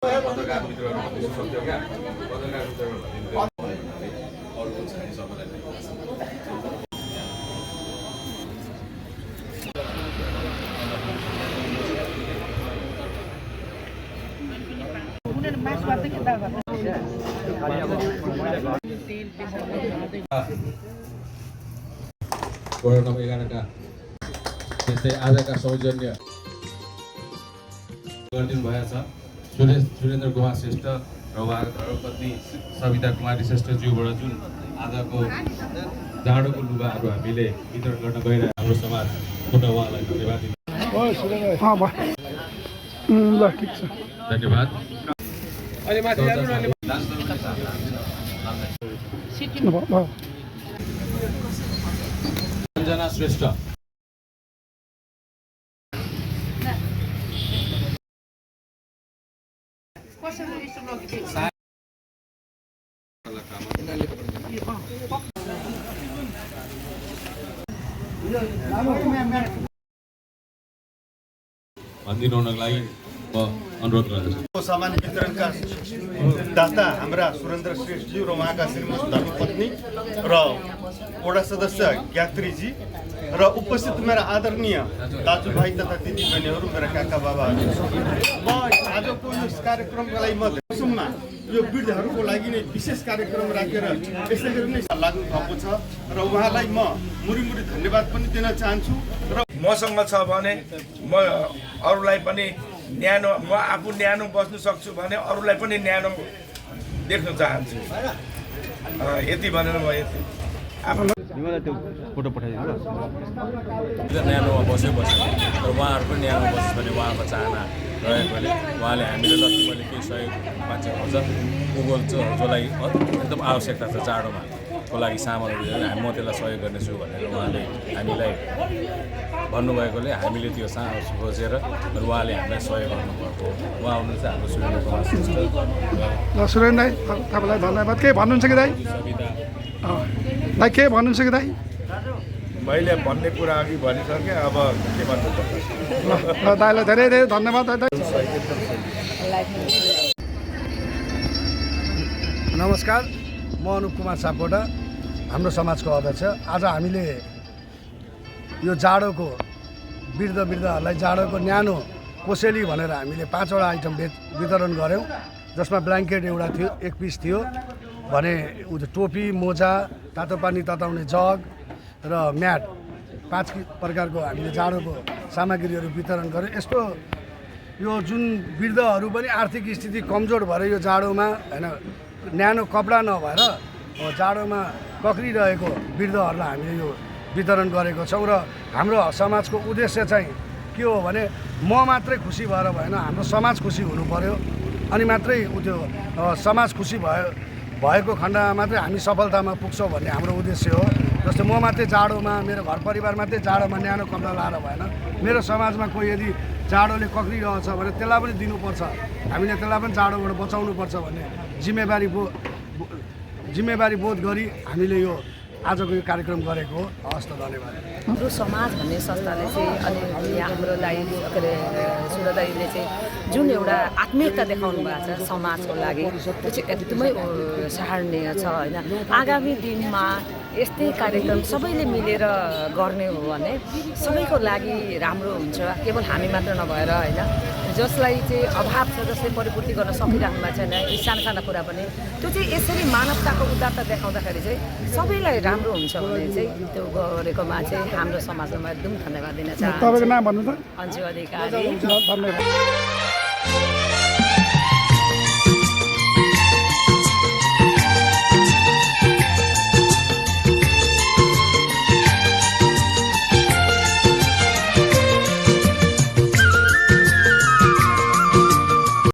पत्रकार मित्रहरुमा विश्व सक्यो क्या पत्रकार मित्रहरुलाई अरुको चाहिँ सबैलाई वडा नम्बर 11 का त्यस्तै आजका सौजन्य गरिदिनु भएको छ सुरेन्द्र कुमार श्रेष्ठ र उहाँको धर्मपत्नी सविता कुमारी श्रेष्ठज्यूबाट जुन आजको जाडोको लुगाहरू हामीले वितरण गर्न गइरहेको हाम्रो समाज पुनः उहाँलाई धन्यवाद दिनु। धन्यवाद। रञ्जना श्रेष्ठ भनिदिनुको लागि म अनुरोध गर्दछु। सामान वितरणका दाता हाम्रा सुरेन्द्र श्रेष्ठज्यू र उहाँका श्रीमती धर्मपत्नी र वडा सदस्य ज्ञात्रीजी र उपस्थित मेरा आदरणीय दाजुभाइ तथा दिदीबहिनीहरू मेरा काका बाबाहरू, म आजको यो कार्यक्रमका लागि म मौसममा यो वृद्धहरूको लागि नै विशेष कार्यक्रम राखेर यसै गरी नै लाग्नु भएको छ र उहाँलाई म मुरी धन्यवाद पनि दिन चाहन्छु। र मसँग छ भने म अरूलाई पनि न्यानो, म आफू न्यानो बस्नु सक्छु भने अरूलाई पनि न्यानो देख्न चाहन्छु। यति भनेर म यति त्यो फोटो पठाइदिनु न्यानोमा बस्यो र उहाँहरू पनि न्यानो बस्छ भने उहाँको चाहना रहेकोले उहाँले हामीले जति मैले केही सहयोग मान्छे खोज्छ उगो जसलाई एकदम आवश्यकता छ चाडोमा को लागि सामानहरू म त्यसलाई सहयोग गर्नेछु भनेर उहाँले हामीलाई भन्नुभएकोले हामीले त्यो खोजेर उहाँले हामीलाई सहयोग गर्नुभएको। उहाँ हुनुहुन्छ हाम्रो सुरेन्द्र कुमार श्रेष्ठ। ल सुरेन्द्र दाइ तपाईँलाई धन्यवाद। के भन्नुहुन्छ कि दाइ? दाइ के भन्नुहुन्छ कि दाइ? मैले भन्ने कुरा अघि भनिसकेँ, अब के भन्नुपर्छ। ल दाइलाई धेरै धेरै धन्यवाद। नमस्कार, म अनुप कुमार सापकोटा, हाम्रो समाजको अध्यक्ष। आज हामीले यो जाडोको वृद्धहरूलाई जाडोको न्यानो कोसेली भनेर हामीले 5वटा आइटम वितरण गऱ्यौँ, जसमा ब्ल्याङ्केट एउटा थियो, 1 पिस थियो भने टोपी, मोजा, तातो पानी तताउने जग र म्याट 5 प्रकारको हामीले जाडोको सामग्रीहरू वितरण गऱ्यौँ। यस्तो यो जुन वृद्धहरू पनि आर्थिक स्थिति कमजोर भएर यो जाडोमा हैन न्यानो कपडा नभएर जाडोमा कक्रिरहेको वृद्धहरूलाई हामीले यो वितरण गरेको छौँ। र हाम्रो समाजको उद्देश्य चाहिँ के हो भने म मात्रै खुसी भएर भएन, हाम्रो समाज खुसी हुनु पर्यो, अनि मात्रै त्यो समाज खुसी भएको खण्डमा मात्रै हामी सफलतामा पुग्छौँ भन्ने हाम्रो उद्देश्य हो। जस्तै म मात्रै जाडोमा, मेरो घर परिवार मात्रै जाडोमा न्यानो कपडा लाएर भएन, मेरो समाजमा कोही यदि जाडोले कक्रिरहेछ भने त्यसलाई पनि दिनुपर्छ, हामीले त्यसलाई पनि जाडोबाट बचाउनुपर्छ भन्ने जिम्मेवारी बोध गरी हामीले यो आजको यो कार्यक्रम गरेको हो। हवस् त, धन्यवाद। हाम्रो समाज भन्ने संस्थाले चाहिँ अनि हाम्रोलाई के अरे सुरेन्द्र दाइले चाहिँ जुन एउटा आत्मीयता देखाउनु भएको छ समाजको लागि, त्यो चाहिँ एकदमै सराहनीय छ होइन। आगामी दिनमा यस्तै कार्यक्रम सबैले मिलेर गर्ने हो भने सबैको लागि राम्रो हुन्छ, केवल हामी मात्र नभएर होइन, जसलाई चाहिँ अभाव छ, जसले परिपूर्ति गर्न सकिरहनु भएको छैन, यी साना कुरा पनि त्यो चाहिँ यसरी मानवताको उदारता देखाउँदाखेरि चाहिँ सबैलाई राम्रो हुन्छ भने चाहिँ त्यो गरेकोमा चाहिँ हाम्रो समाजमा एकदम धन्यवाद दिन चाहन्छु। तपाईँको नाम भन्नु त? अन्जु अधिकारी। धन्यवाद।